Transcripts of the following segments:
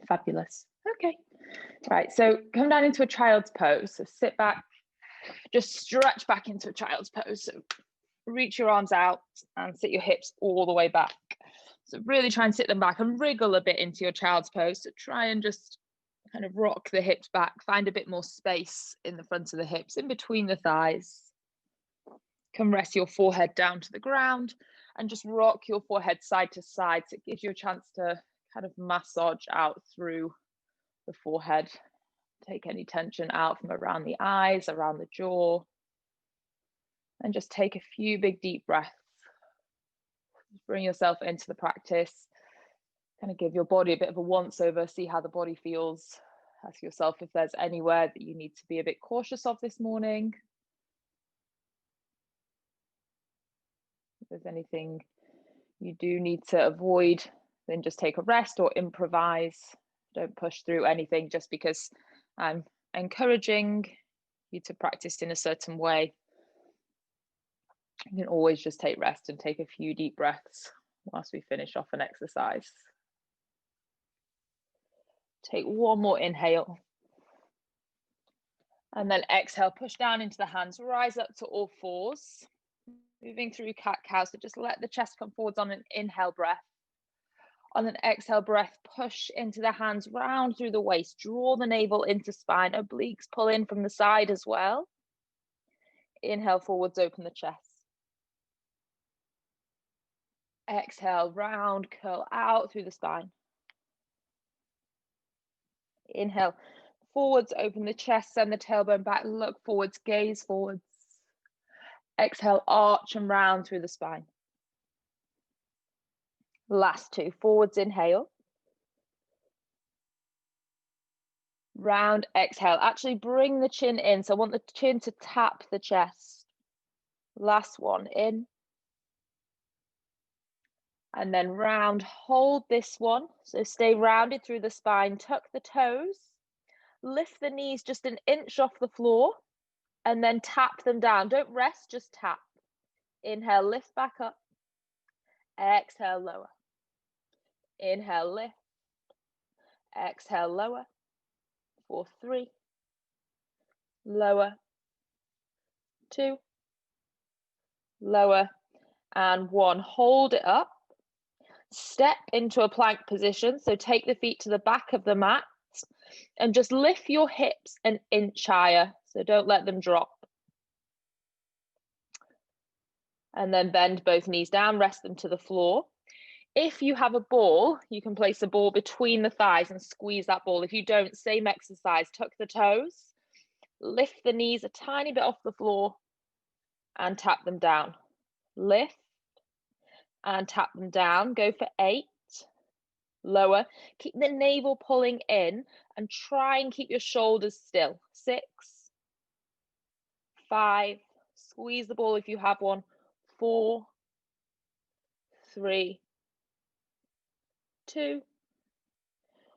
Fabulous. Okay. Right, so come down into a child's pose. So sit back, just stretch back into a child's pose. So reach your arms out and sit your hips all the way back. So really try and sit them back and wriggle a bit into your child's pose. So try and just kind of rock the hips back, find a bit more space in the front of the hips, in between the thighs. Can rest your forehead down to the ground and just rock your forehead side to side. So it gives you a chance to kind of massage out through the forehead. Take any tension out from around the eyes, around the jaw. And just take a few big deep breaths. Bring yourself into the practice. Kind of give your body a bit of a once over, see how the body feels. Ask yourself if there's anywhere that you need to be a bit cautious of this morning. If there's anything you do need to avoid, then just take a rest or improvise. Don't push through anything just because I'm encouraging you to practice in a certain way. You can always just take rest and take a few deep breaths whilst we finish off an exercise. Take one more inhale. And then exhale, push down into the hands, rise up to all fours. Moving through cat-cow, so just let the chest come forwards on an inhale breath. On an exhale breath, push into the hands, round through the waist, draw the navel into spine, obliques pull in from the side as well. Inhale forwards, open the chest. Exhale, round, curl out through the spine. Inhale, forwards, open the chest, send the tailbone back, look forwards, gaze forwards. Exhale, arch and round through the spine. Last two, forwards, inhale. Round, exhale. Actually bring the chin in. So I want the chin to tap the chest. Last one, in. And then round, hold this one. So stay rounded through the spine, tuck the toes, lift the knees just an inch off the floor, and then tap them down. Don't rest, just tap. Inhale, lift back up. Exhale, lower. Inhale, lift. Exhale, lower. For 3. Lower. 2. Lower. And 1. Hold it up. Step into a plank position. So take the feet to the back of the mat and just lift your hips an inch higher. So don't let them drop. And then bend both knees down, rest them to the floor. If you have a ball, you can place a ball between the thighs and squeeze that ball. If you don't, same exercise, tuck the toes, lift the knees a tiny bit off the floor and tap them down. Lift and tap them down. Go for 8. Lower. Keep the navel pulling in and try and keep your shoulders still. 6. 5. Squeeze the ball if you have one. 4. 3. 2.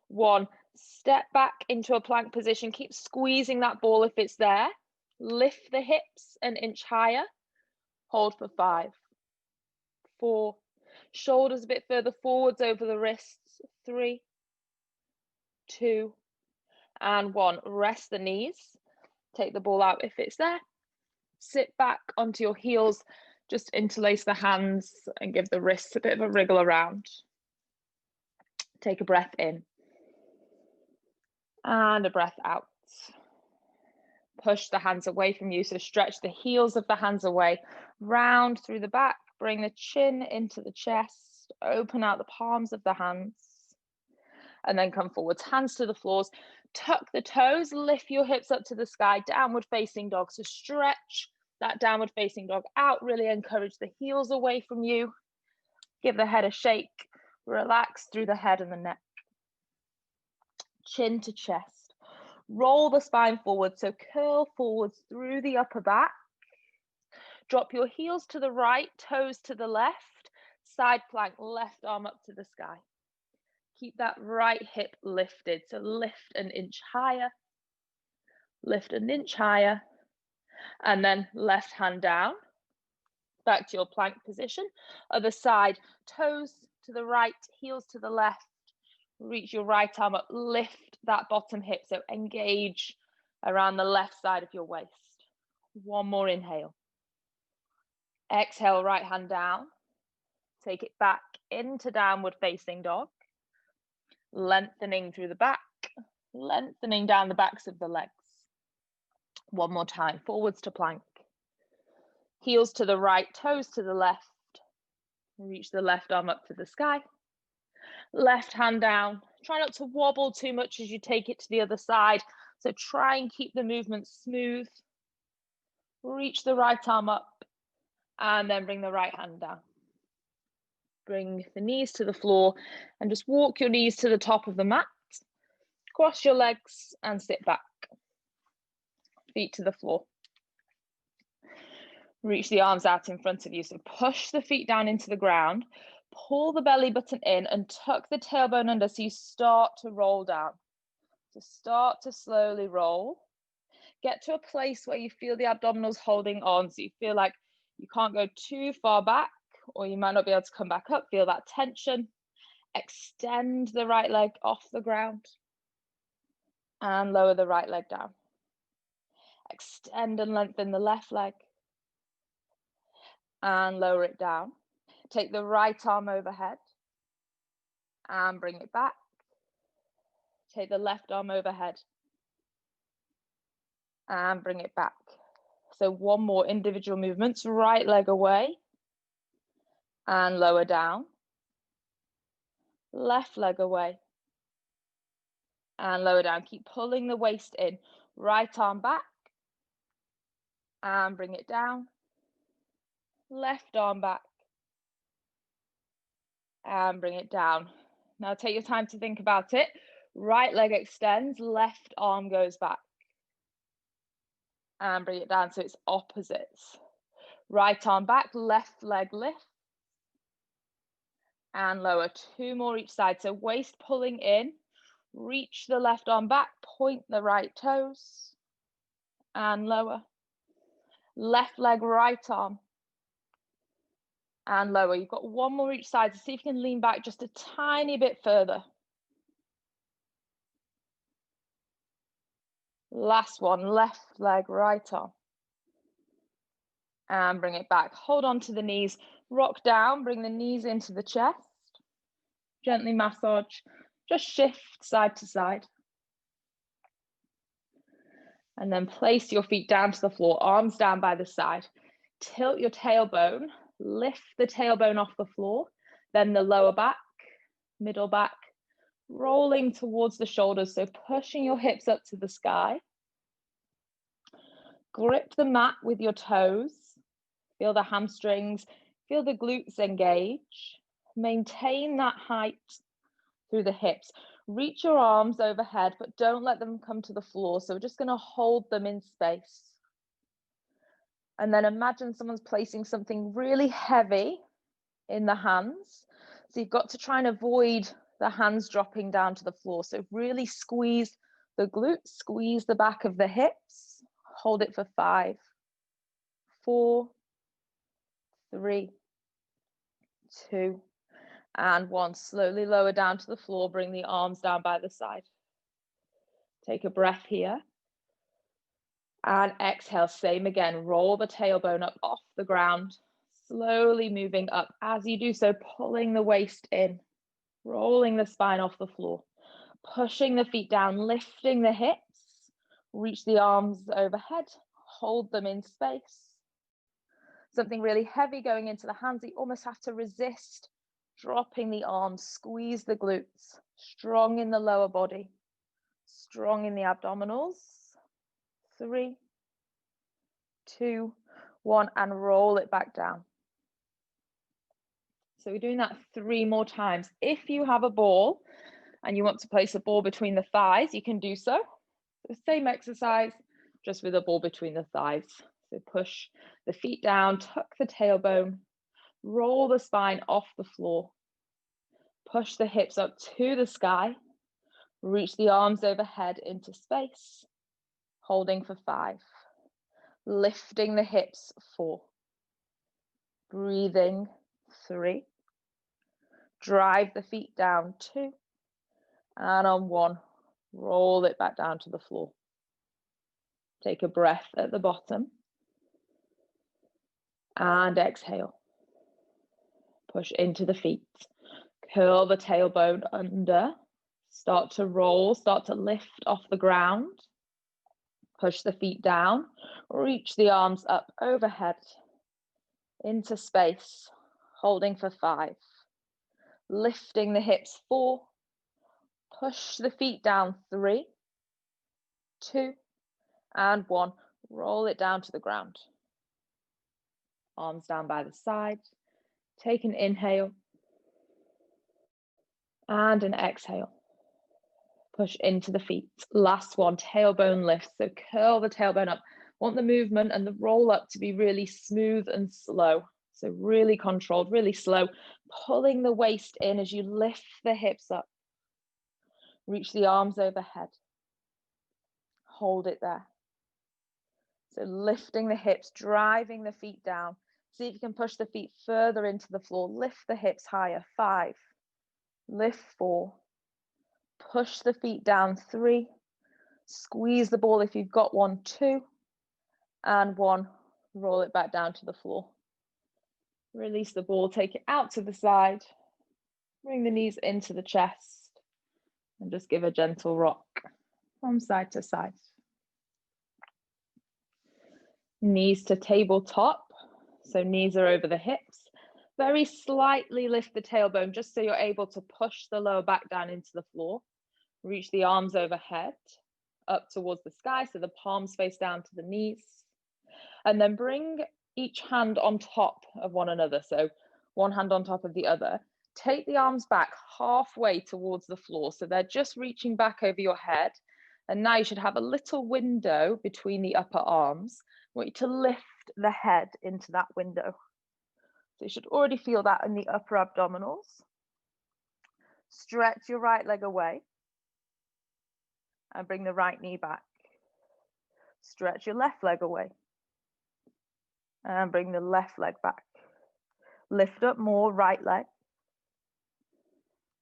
1. Step back into a plank position. Keep squeezing that ball if it's there. Lift the hips an inch higher. Hold for 5. 4. Shoulders a bit further forwards over the wrists. 3. 2. And 1. Rest the knees. Take the ball out if it's there. Sit back onto your heels. Just interlace the hands and give the wrists a bit of a wriggle around. Take a breath in. And a breath out. Push the hands away from you. So stretch the heels of the hands away. Round through the back. Bring the chin into the chest. Open out the palms of the hands. And then come forwards. Hands to the floors. Tuck the toes. Lift your hips up to the sky. Downward facing dog. So stretch that downward facing dog out. Really encourage the heels away from you. Give the head a shake. Relax through the head and the neck. Chin to chest. Roll the spine forward, so curl forwards through the upper back. Drop your heels to the right, toes to the left. Side plank, left arm up to the sky. Keep that right hip lifted, so lift an inch higher. Lift an inch higher. And then left hand down. Back to your plank position. Other side, toes to the right, heels to the left. Reach your right arm up, lift that bottom hip, so engage around the left side of your waist. One more inhale. Exhale, right hand down. Take it back into downward facing dog. Lengthening through the back, lengthening down the backs of the legs. One more time, forwards to plank. Heels to the right, toes to the left. Reach the left arm up to the sky. Left hand down. Try not to wobble too much as you take it to the other side. So try and keep the movement smooth. Reach the right arm up and then bring the right hand down. Bring the knees to the floor and just walk your knees to the top of the mat. Cross your legs and sit back. Feet to the floor. Reach the arms out in front of you. So push the feet down into the ground. Pull the belly button in and tuck the tailbone under so you start to roll down. So start to slowly roll. Get to a place where you feel the abdominals holding on. So you feel like you can't go too far back or you might not be able to come back up. Feel that tension. Extend the right leg off the ground and lower the right leg down. Extend and lengthen the left leg and lower it down. Take the right arm overhead and bring it back. Take the left arm overhead and bring it back. So one more individual movements. Right leg away and lower down. Left leg away and lower down. Keep pulling the waist in. Right arm back and bring it down. Left arm back and bring it down. Now take your time to think about it. Right leg extends, left arm goes back. And bring it down so it's opposites. Right arm back, left leg lift. And lower, two more each side. So waist pulling in, reach the left arm back, point the right toes. And lower. Left leg, right arm. And lower. You've got one more each side. So see if you can lean back just a tiny bit further. Last one, left leg, right arm. And bring it back. Hold on to the knees. Rock down, bring the knees into the chest. Gently massage. Just shift side to side. And then place your feet down to the floor, arms down by the side. Tilt your tailbone, lift the tailbone off the floor, then the lower back, middle back, rolling towards the shoulders. So pushing your hips up to the sky. Grip the mat with your toes. Feel the hamstrings, feel the glutes engage. Maintain that height through the hips. Reach your arms overhead, but don't let them come to the floor. So we're just going to hold them in space. And then imagine someone's placing something really heavy in the hands. So you've got to try and avoid the hands dropping down to the floor. So really squeeze the glutes, squeeze the back of the hips. Hold it for 5, 4, 3, 2, and 1. Slowly lower down to the floor. Bring the arms down by the side. Take a breath here. And exhale, same again. Roll the tailbone up off the ground. Slowly moving up. As you do so, pulling the waist in. Rolling the spine off the floor. Pushing the feet down, lifting the hips. Reach the arms overhead. Hold them in space. Something really heavy going into the hands. You almost have to resist dropping the arms. Squeeze the glutes. Strong in the lower body. Strong in the abdominals. 3, 2, 1, and roll it back down. So we're doing that 3 more times. If you have a ball and you want to place a ball between the thighs, you can do so. The same exercise, just with a ball between the thighs. So push the feet down, tuck the tailbone, roll the spine off the floor, push the hips up to the sky, reach the arms overhead into space, holding for 5, lifting the hips 4, breathing 3, drive the feet down 2, And on one, roll it back down to the floor. Take a breath at the bottom. And exhale. Push into the feet. Curl the tailbone under. Start to roll, start to lift off the ground. Push the feet down. Reach the arms up overhead into space. Holding for 5. Lifting the hips 4. Push the feet down 3, 2, and 1. Roll it down to the ground. Arms down by the side. Take an inhale and an exhale. Push into the feet. Last one, tailbone lift. So curl the tailbone up. Want the movement and the roll up to be really smooth and slow. So really controlled, really slow. Pulling the waist in as you lift the hips up. Reach the arms overhead. Hold it there. So lifting the hips, driving the feet down. See if you can push the feet further into the floor. Lift the hips higher. 5. Lift 4. Push the feet down 3. Squeeze the ball if you've got one. 2. And 1. Roll it back down to the floor. Release the ball. Take it out to the side. Bring the knees into the chest. And just give a gentle rock from side to side. Knees to tabletop. So knees are over the hips. Very slightly lift the tailbone just so you're able to push the lower back down into the floor. Reach the arms overhead, up towards the sky, so the palms face down to the knees. And then bring each hand on top of one another. So one hand on top of the other. Take the arms back halfway towards the floor. So they're just reaching back over your head. And now you should have a little window between the upper arms. I want you to lift the head into that window. So you should already feel that in the upper abdominals. Stretch your right leg away. And bring the right knee back. Stretch your left leg away. And bring the left leg back. Lift up more, right leg.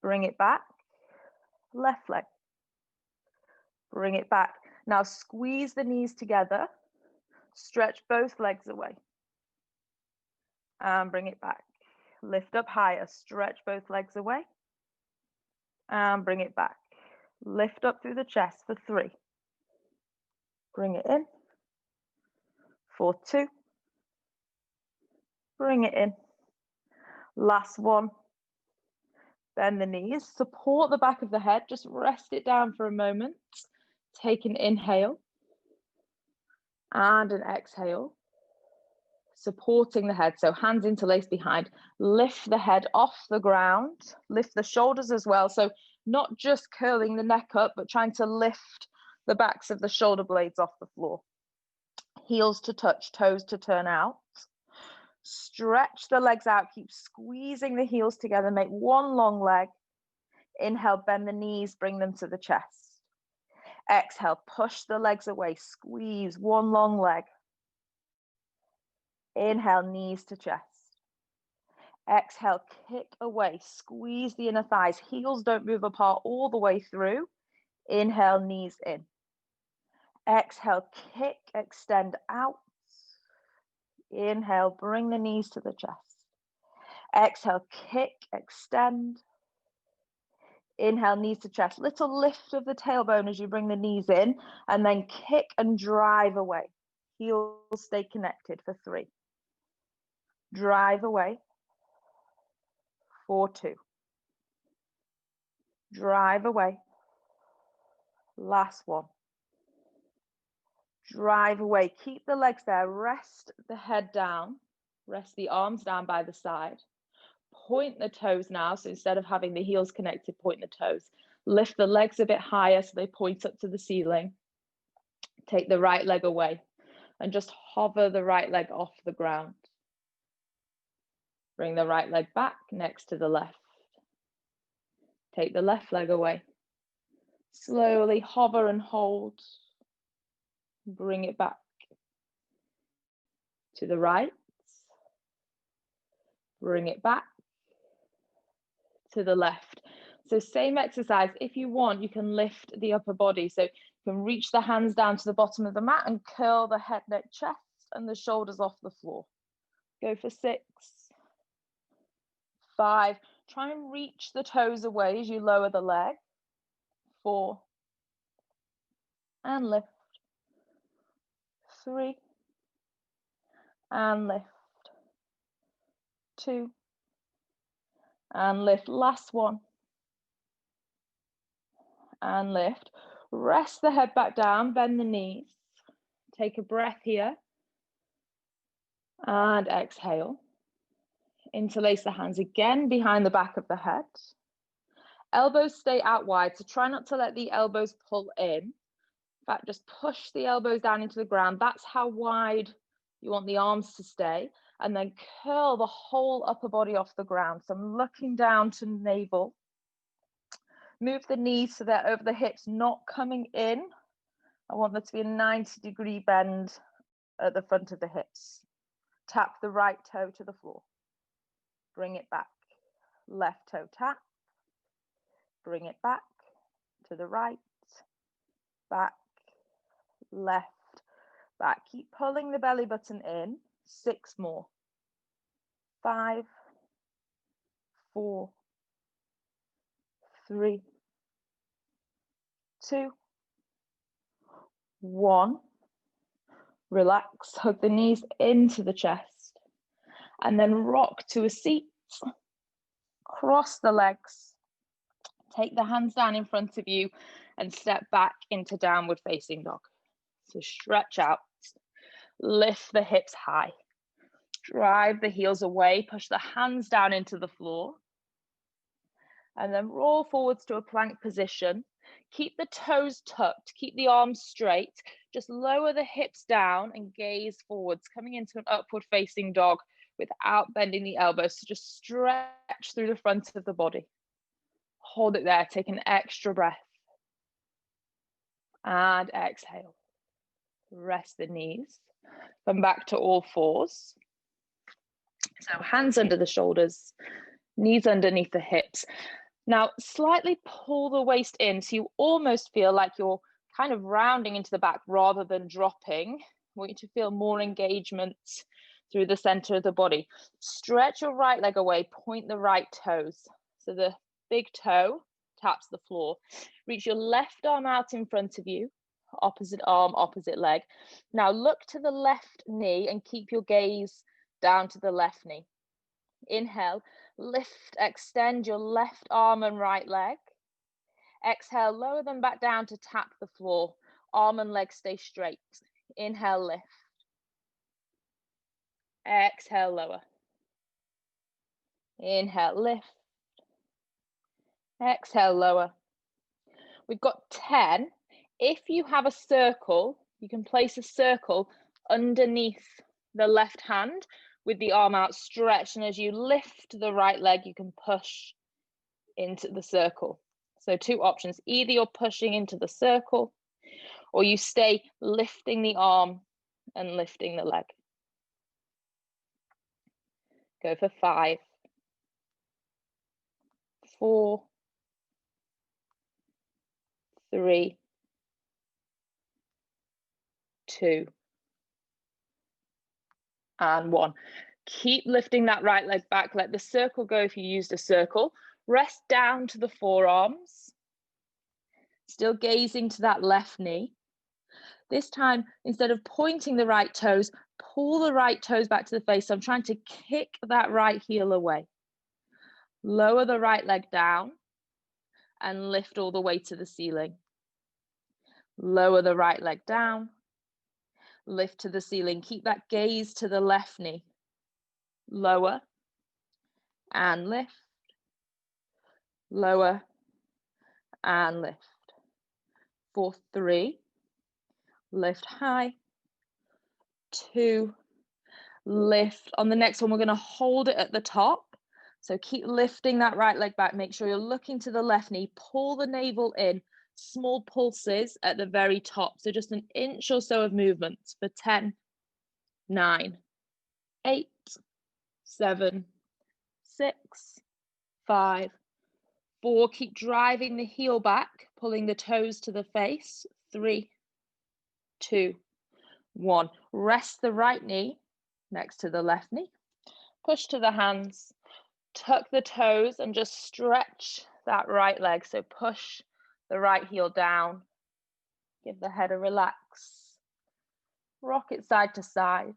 Bring it back. Left leg. Bring it back. Now squeeze the knees together. Stretch both legs away. And bring it back. Lift up higher. Stretch both legs away. And bring it back. Lift up through the chest for 3. Bring it in. For 2. Bring it in. Last one. Bend the knees. Support the back of the head. Just rest it down for a moment. Take an inhale. And an exhale. Supporting the head. So hands interlaced behind. Lift the head off the ground. Lift the shoulders as well. So not just curling the neck up, but trying to lift the backs of the shoulder blades off the floor. Heels to touch, toes to turn out. Stretch the legs out, keep squeezing the heels together, make one long leg. Inhale, bend the knees, bring them to the chest. Exhale, push the legs away, squeeze one long leg. Inhale, knees to chest. Exhale, kick away, squeeze the inner thighs. Heels don't move apart all the way through. Inhale, knees in. Exhale, kick, extend out. Inhale, bring the knees to the chest. Exhale, kick, extend. Inhale, knees to chest. Little lift of the tailbone as you bring the knees in, and then kick and drive away. Heels stay connected for 3. Drive away. For 2. Drive away. Last one. Drive away. Keep the legs there. Rest the head down. Rest the arms down by the side. Point the toes now. So instead of having the heels connected, point the toes. Lift the legs a bit higher so they point up to the ceiling. Take the right leg away and just hover the right leg off the ground. Bring the right leg back next to the left. Take the left leg away. Slowly hover and hold. Bring it back to the right. Bring it back to the left. So same exercise. If you want, you can lift the upper body. So you can reach the hands down to the bottom of the mat and curl the head, neck, chest, and the shoulders off the floor. Go for 6, 5. Try and reach the toes away as you lower the leg. 4. And lift. 3. And lift. 2. And lift. Last one. And lift. Rest the head back down, bend the knees. Take a breath here. And exhale. Interlace the hands again behind the back of the head. Elbows stay out wide, so try not to let the elbows pull in. In fact, just push the elbows down into the ground. That's how wide you want the arms to stay. And then curl the whole upper body off the ground. So I'm looking down to navel. Move the knees so they're over the hips, not coming in. I want there to be a 90-degree bend at the front of the hips. Tap the right toe to the floor. Bring it back. Left toe tap. Bring it back to the right. Back. Left. Back. Keep pulling the belly button in. 6 more. 5. 4. 3. 2. 1. Relax. Hug the knees into the chest. And then rock to a seat. Cross the legs. Take the hands down in front of you and step back into downward facing dog. So stretch out. Lift the hips high. Drive the heels away. Push the hands down into the floor. And then roll forwards to a plank position. Keep the toes tucked. Keep the arms straight. Just lower the hips down and gaze forwards, coming into an upward facing dog without bending the elbows. So just stretch through the front of the body. Hold it there. Take an extra breath. And exhale. Rest the knees. Come back to all fours. So hands under the shoulders, knees underneath the hips. Now, slightly pull the waist in so you almost feel like you're kind of rounding into the back rather than dropping. I want you to feel more engagement through the center of the body. Stretch your right leg away, point the right toes. So the big toe taps the floor. Reach your left arm out in front of you, opposite arm, opposite leg. Now look to the left knee and keep your gaze down to the left knee. Inhale, lift, extend your left arm and right leg. Exhale, lower them back down to tap the floor. Arm and leg stay straight. Inhale, lift. Exhale, lower. Inhale, lift. Exhale, lower. We've got 10. If you have a circle, you can place a circle underneath the left hand with the arm outstretched. And as you lift the right leg, you can push into the circle. So 2 options. Either you're pushing into the circle or you stay lifting the arm and lifting the leg. Go for 5, 4, 3, 2, and 1. Keep lifting that right leg back. Let the circle go if you used a circle. Rest down to the forearms. Still gazing to that left knee. This time, instead of pointing the right toes, pull the right toes back to the face. So I'm trying to kick that right heel away. Lower the right leg down and lift all the way to the ceiling. Lower the right leg down, lift to the ceiling. Keep that gaze to the left knee. Lower and lift. Lower and lift. For 3, lift high. 2, lift. On the next one, we're going to hold it at the top. So keep lifting that right leg back. Make sure you're looking to the left knee. Pull the navel in. Small pulses at the very top. So just an inch or so of movement for 10, 9, 8, 7, 6, 5, 4, keep driving the heel back, pulling the toes to the face. 3, 2, 1. Rest the right knee next to the left knee. Push to the hands, tuck the toes and just stretch that right leg. So push the right heel down. Give the head a relax. Rock it side to side.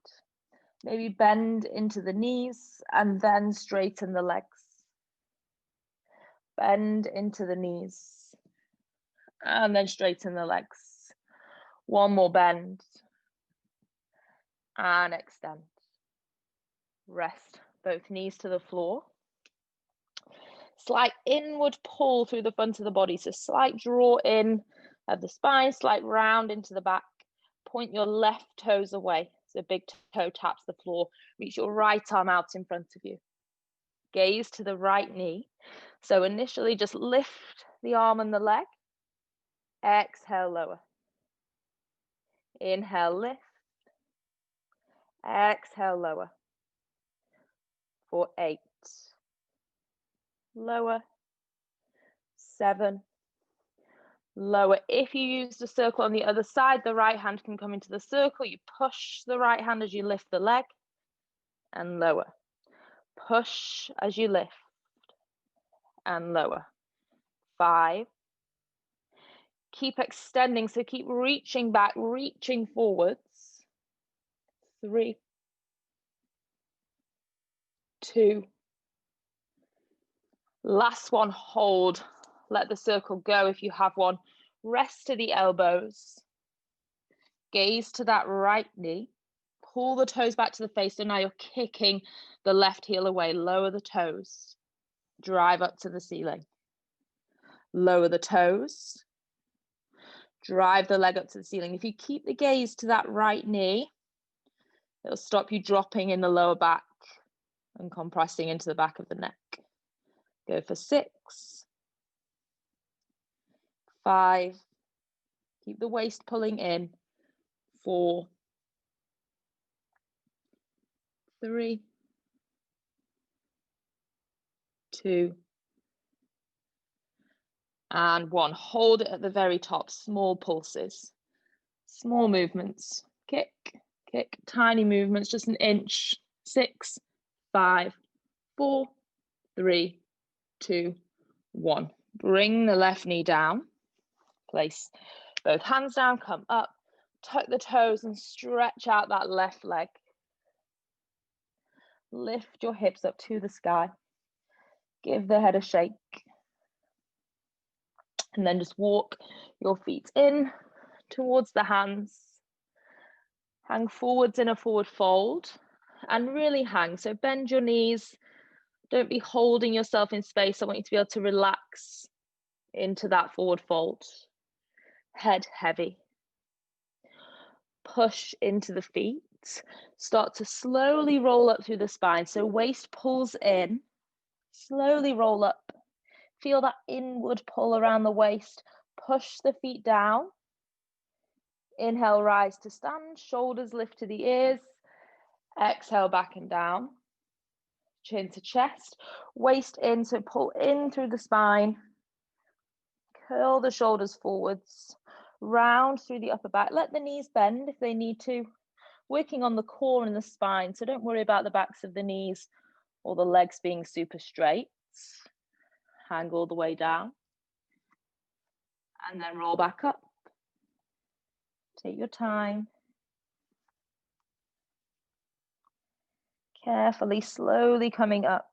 Maybe bend into the knees and then straighten the legs. Bend into the knees and then straighten the legs. One more bend and extend. Rest both knees to the floor. Slight inward pull through the front of the body. So slight draw in of the spine, slight round into the back. Point your left toes away. So big toe taps the floor. Reach your right arm out in front of you. Gaze to the right knee. So initially just lift the arm and the leg. Exhale, lower. Inhale, lift. Exhale, lower. For 8. Lower. 7. Lower. If you use the circle on the other side, the right hand can come into the circle. You push the right hand as you lift the leg and lower. Push as you lift and lower. 5. Keep extending, so keep reaching back, reaching forwards. 3, 2. Last one, hold. Let the circle go if you have one. Rest to the elbows. Gaze to that right knee. Pull the toes back to the face. So now you're kicking the left heel away. Lower the toes. Drive up to the ceiling. Lower the toes. Drive the leg up to the ceiling. If you keep the gaze to that right knee, it'll stop you dropping in the lower back and compressing into the back of the neck. Go for 6. 5. Keep the waist pulling in. 4. 3. 2. And 1. Hold it at the very top. Small pulses. Small movements. Kick, kick. Tiny movements, just an inch. 6, 5, 4, 3, 2, 1. Bring the left knee down. Place both hands down, come up. Tuck the toes and stretch out that left leg. Lift your hips up to the sky. Give the head a shake. And then just walk your feet in towards the hands. Hang forwards in a forward fold and really hang. So bend your knees. Don't be holding yourself in space. I want you to be able to relax into that forward fold. Head heavy. Push into the feet. Start to slowly roll up through the spine. So waist pulls in. Slowly roll up. Feel that inward pull around the waist. Push the feet down. Inhale, rise to stand. Shoulders lift to the ears. Exhale, back and down. Chin to chest. Waist in, so pull in through the spine. Curl the shoulders forwards. Round through the upper back. Let the knees bend if they need to. Working on the core and the spine, so don't worry about the backs of the knees or the legs being super straight. Hang all the way down. And then roll back up. Take your time. Carefully, slowly coming up.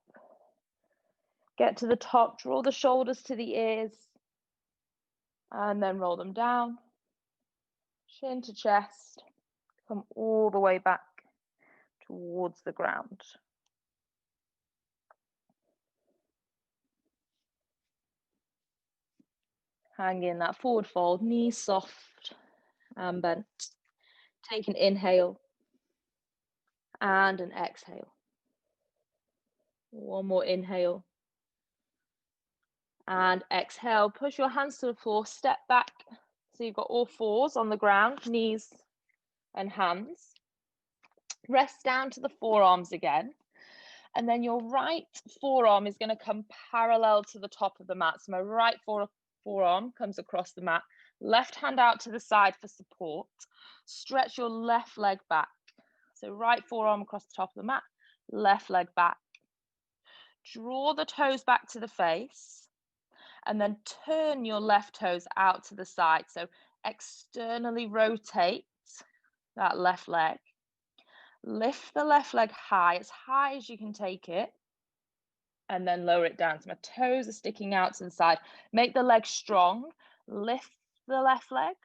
Get to the top, draw the shoulders to the ears. And then roll them down. Chin to chest. Come all the way back towards the ground. Hang in that forward fold, knees soft and bent. Take an inhale and an exhale. One more inhale and exhale. Push your hands to the floor, step back. So you've got all fours on the ground, knees and hands. Rest down to the forearms again. And then your right forearm is going to come parallel to the top of the mat. So my right forearm comes across the mat, left hand out to the side for support. Stretch your left leg back. So right forearm across the top of the mat, left leg back. Draw the toes back to the face and then turn your left toes out to the side. So externally rotate that left leg. Lift the left leg high as you can take it, and then lower it down. So my toes are sticking out to the side. Make the leg strong. Lift the left leg,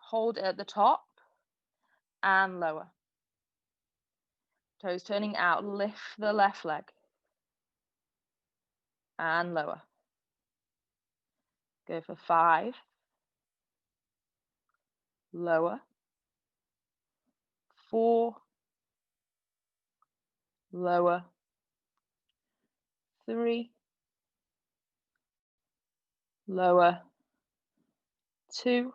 hold it at the top, and lower. Toes turning out, lift the left leg, and lower. Go for 5. Lower. 4. Lower. 3. Lower. 2.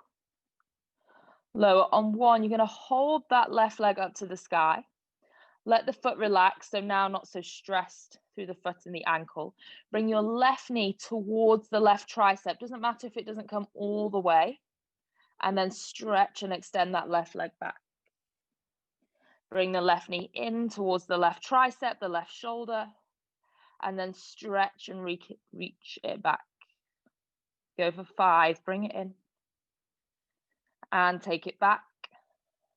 Lower. On 1, you're going to hold that left leg up to the sky. Let the foot relax, so now not so stressed through the foot and the ankle. Bring your left knee towards the left tricep. Doesn't matter if it doesn't come all the way. And then stretch and extend that left leg back. Bring the left knee in towards the left tricep, the left shoulder, and then stretch and reach it back. Go for 5, bring it in, and take it back.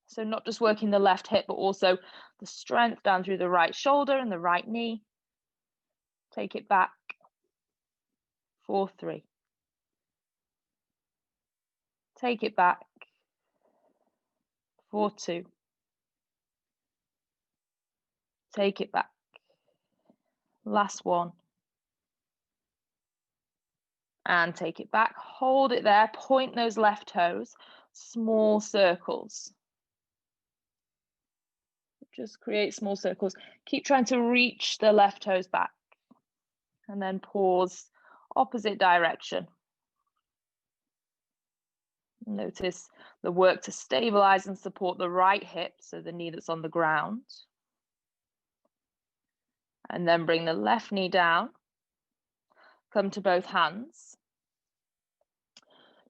So not just working the left hip, but also the strength down through the right shoulder and the right knee. Take it back. 4, 3. Take it back. 4, 2. Take it back. Last one. And take it back. Hold it there. Point those left toes. Small circles. Just create small circles. Keep trying to reach the left toes back. And then pause, opposite direction. Notice the work to stabilize and support the right hip, so the knee that's on the ground. And then bring the left knee down. Come to both hands.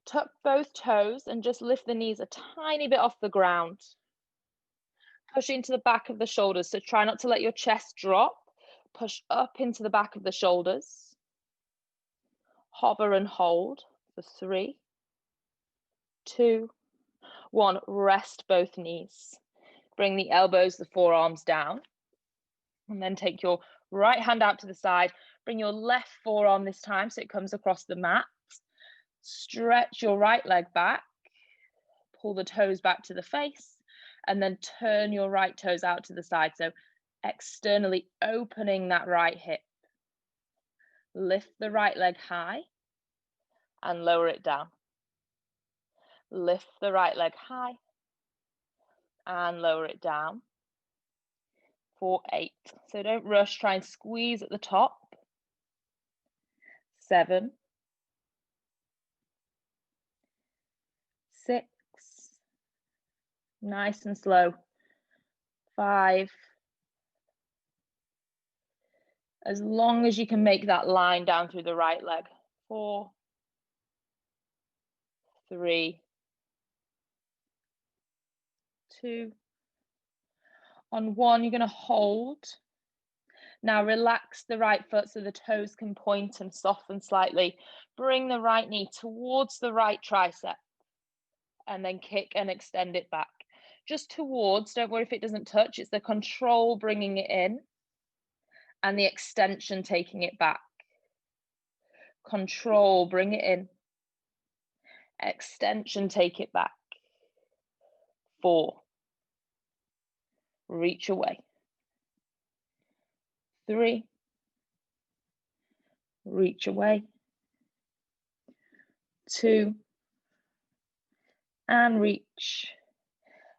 Tuck both toes and just lift the knees a tiny bit off the ground. Push into the back of the shoulders, so try not to let your chest drop. Push up into the back of the shoulders. Hover and hold for 3, 2, 1. Rest both knees. Bring the elbows, the forearms down. And then take your right hand out to the side. Bring your left forearm this time so it comes across the mat. Stretch your right leg back. Pull the toes back to the face. And then turn your right toes out to the side. So externally opening that right hip. Lift the right leg high and lower it down. Lift the right leg high and lower it down. 4, 8. So don't rush, try and squeeze at the top. 7, 6, nice and slow. 5. As long as you can make that line down through the right leg. 4, 3, 2. On 1, you're going to hold. Now relax the right foot so the toes can point and soften slightly. Bring the right knee towards the right tricep. And then kick and extend it back. Just towards, don't worry if it doesn't touch. It's the control bringing it in. And the extension taking it back. Control, bring it in. Extension, take it back. 4. Reach away. 3. Reach away. 2. And reach.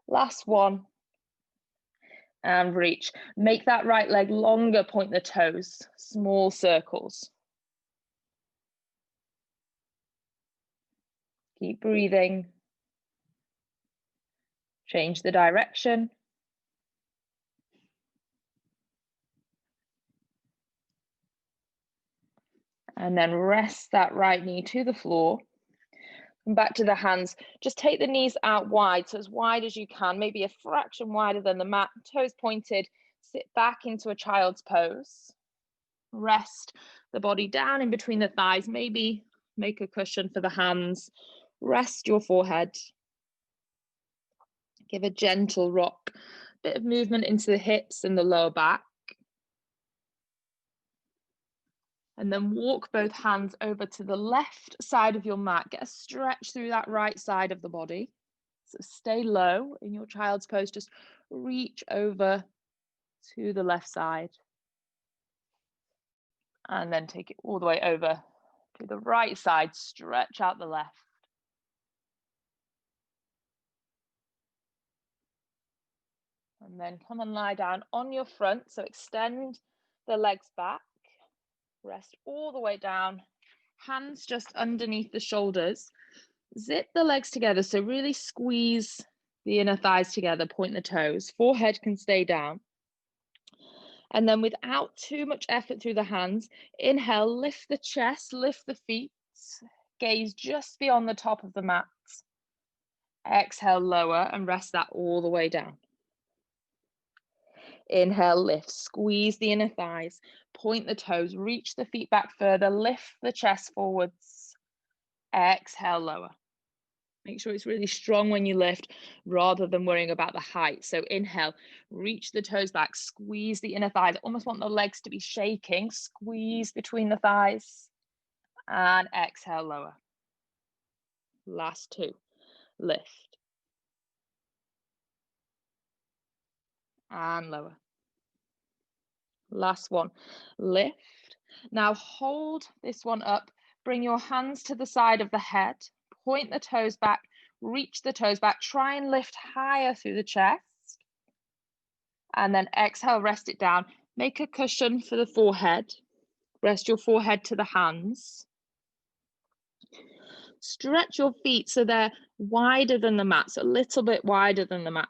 Last one. And reach. Make that right leg longer, point the toes. Small circles. Keep breathing. Change the direction. And then rest that right knee to the floor. And back to the hands. Just take the knees out wide, so as wide as you can, maybe a fraction wider than the mat, toes pointed. Sit back into a child's pose. Rest the body down in between the thighs, maybe make a cushion for the hands. Rest your forehead. Give a gentle rock, bit of movement into the hips and the lower back. And then walk both hands over to the left side of your mat. Get a stretch through that right side of the body. So stay low in your child's pose. Just reach over to the left side. And then take it all the way over to the right side. Stretch out the left. And then come and lie down on your front. So extend the legs back. Rest all the way down. Hands just underneath the shoulders. Zip the legs together. So really squeeze the inner thighs together. Point the toes. Forehead can stay down. And then without too much effort through the hands, inhale, lift the chest, lift the feet. Gaze just beyond the top of the mat. Exhale, lower and rest that all the way down. Inhale, lift, squeeze the inner thighs, point the toes, reach the feet back further, lift the chest forwards. Exhale, lower. Make sure it's really strong when you lift rather than worrying about the height. So inhale, reach the toes back, squeeze the inner thighs. Almost want the legs to be shaking. Squeeze between the thighs. And exhale, lower. Last two. Lift. And lower. Last one. Lift. Now hold this one up. Bring your hands to the side of the head. Point the toes back. Reach the toes back. Try and lift higher through the chest. And then exhale, rest it down. Make a cushion for the forehead. Rest your forehead to the hands. Stretch your feet so they're wider than the mat, so a little bit wider than the mat.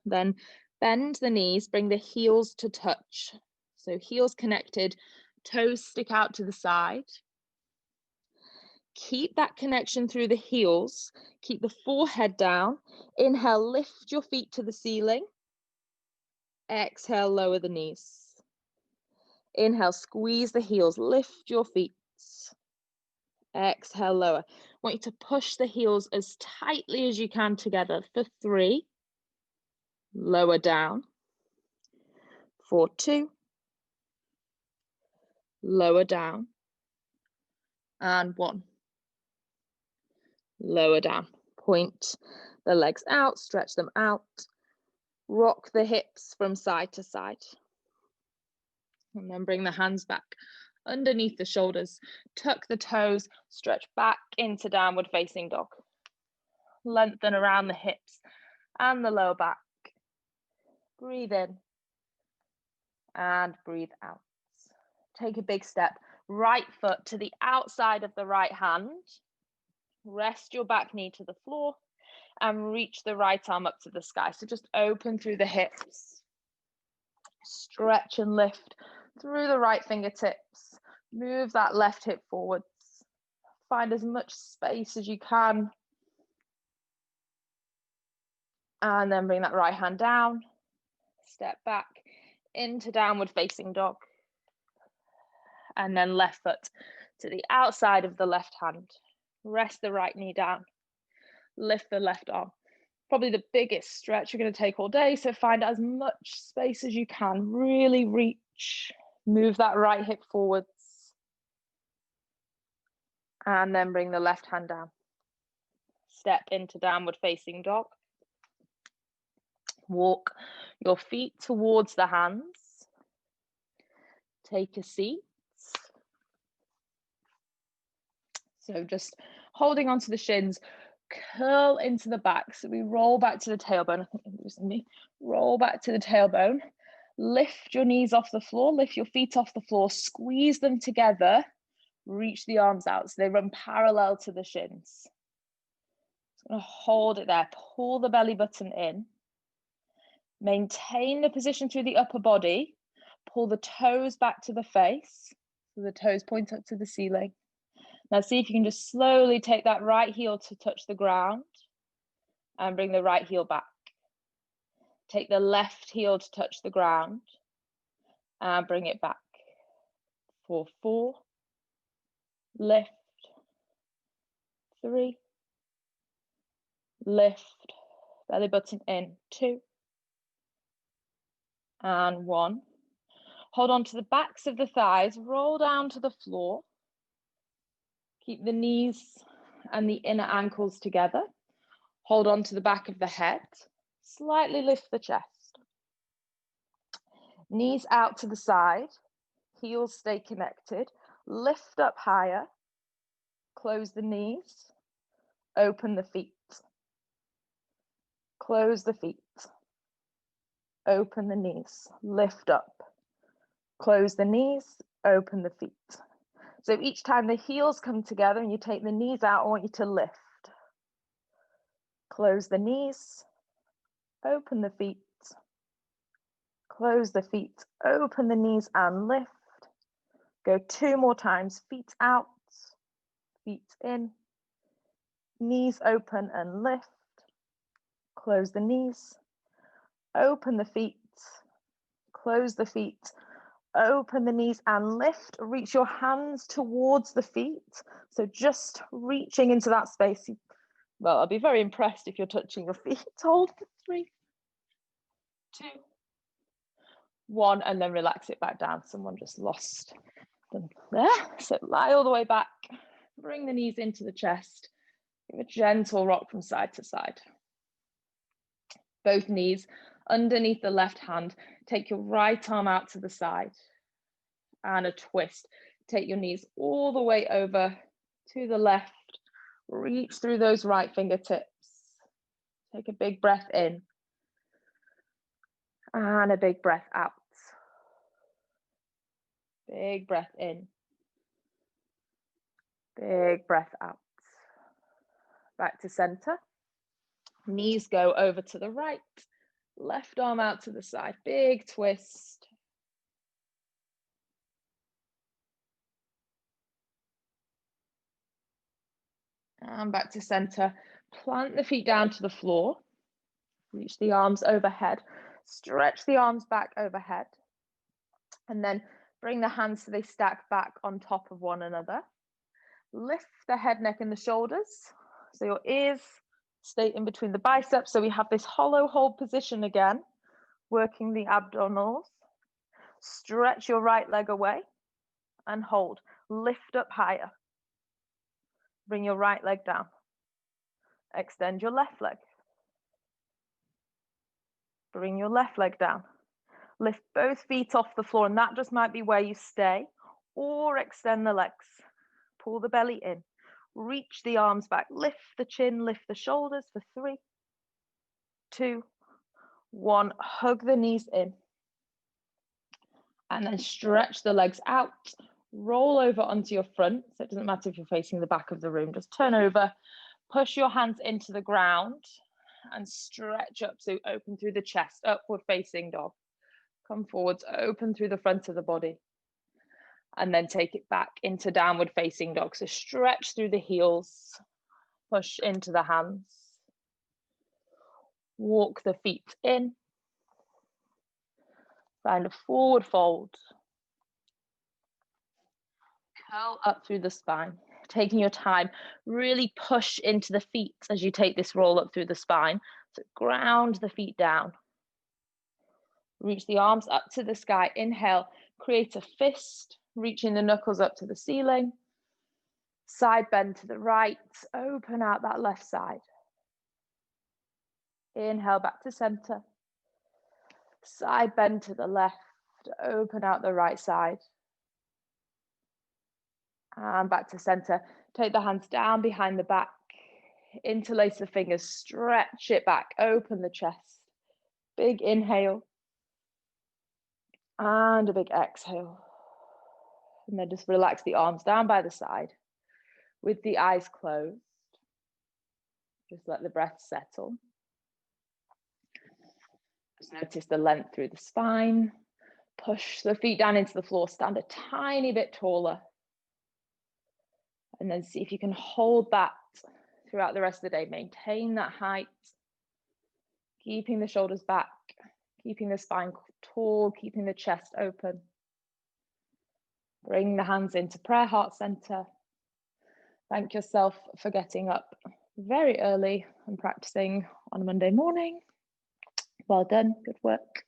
Then bend the knees, bring the heels to touch. So heels connected, toes stick out to the side. Keep that connection through the heels. Keep the forehead down. Inhale, lift your feet to the ceiling. Exhale, lower the knees. Inhale, squeeze the heels, lift your feet. Exhale, lower. I want you to push the heels as tightly as you can together for 3. Lower down. For 2. Lower down. And 1. Lower down. Point the legs out, stretch them out. Rock the hips from side to side. And then bring the hands back underneath the shoulders. Tuck the toes, stretch back into downward facing dog. Lengthen around the hips and the lower back. Breathe in and breathe out. Take a big step. Right foot to the outside of the right hand. Rest your back knee to the floor and reach the right arm up to the sky. So just open through the hips. Stretch and lift through the right fingertips. Move that left hip forwards. Find as much space as you can. And then bring that right hand down. Step back into downward facing dog. And then left foot to the outside of the left hand. Rest the right knee down. Lift the left arm. Probably the biggest stretch you're going to take all day. So find as much space as you can. Really reach. Move that right hip forwards. And then bring the left hand down. Step into downward facing dog. Walk your feet towards the hands. Take a seat. So just holding onto the shins, curl into the back. So we roll back to the tailbone. I think I'm using me. Roll back to the tailbone. Lift your knees off the floor. Lift your feet off the floor. Squeeze them together. Reach the arms out so they run parallel to the shins. Just going to hold it there. Pull the belly button in. Maintain the position through the upper body. Pull the toes back to the face. So the toes point up to the ceiling. Now see if you can just slowly take that right heel to touch the ground and bring the right heel back. Take the left heel to touch the ground and bring it back. For 4, lift, 3, lift, belly button in, 2, and 1. Hold on to the backs of the thighs, roll down to the floor. Keep the knees and the inner ankles together. Hold on to the back of the head. Slightly lift the chest. Knees out to the side. Heels stay connected. Lift up higher. Close the knees. Open the feet. Close the feet. Open the knees. Lift up. Close the knees. Open the feet. So each time the heels come together and you take the knees out, I want you to lift. Close the knees. Open the feet. Close the feet. Open the knees and lift. Go 2 more times. Feet out. Feet in. Knees open and lift. Close the knees. Open the feet. Close the feet. Open the knees and lift. Reach your hands towards the feet. So just reaching into that space. Well, I'll be very impressed if you're touching your feet. Hold for 3, 2, 1, and then relax it back down. Someone just lost them there. So lie all the way back. Bring the knees into the chest. Give a gentle rock from side to side. Both knees underneath the left hand. Take your right arm out to the side. And a twist. Take your knees all the way over to the left. Reach through those right fingertips. Take a big breath in. And a big breath out. Big breath in. Big breath out. Back to center. Knees go over to the right. Left arm out to the side. Big twist. And back to center. Plant the feet down to the floor. Reach the arms overhead. Stretch the arms back overhead. And then bring the hands so they stack back on top of one another. Lift the head, neck, and the shoulders. So your ears stay in between the biceps. So we have this hollow hold position again, working the abdominals. Stretch your right leg away and hold. Lift up higher. Bring your right leg down. Extend your left leg. Bring your left leg down. Lift both feet off the floor, and that just might be where you stay, or extend the legs. Pull the belly in. Reach the arms back. Lift the chin, lift the shoulders for 3, 2, 1. Hug the knees in. And then stretch the legs out. Roll over onto your front. So it doesn't matter if you're facing the back of the room. Just turn over. Push your hands into the ground and stretch up. So open through the chest, upward facing dog. Come forwards, open through the front of the body. And then take it back into downward facing dog. So stretch through the heels, push into the hands. Walk the feet in. Find a forward fold. Curl up through the spine. Taking your time, really push into the feet as you take this roll up through the spine. So ground the feet down. Reach the arms up to the sky. Inhale, create a fist, reaching the knuckles up to the ceiling. Side bend to the right, open out that left side. Inhale back to center. Side bend to the left, open out the right side. And back to center. Take the hands down behind the back. Interlace the fingers, stretch it back, open the chest. Big inhale. And a big exhale. And then just relax the arms down by the side with the eyes closed. Just let the breath settle. Just notice the length through the spine. Push the feet down into the floor, stand a tiny bit taller. And then see if you can hold that throughout the rest of the day. Maintain that height, keeping the shoulders back, keeping the spine tall, keeping the chest open. Bring the hands into prayer heart center. Thank yourself for getting up very early and practicing on a Monday morning. Well done, good work.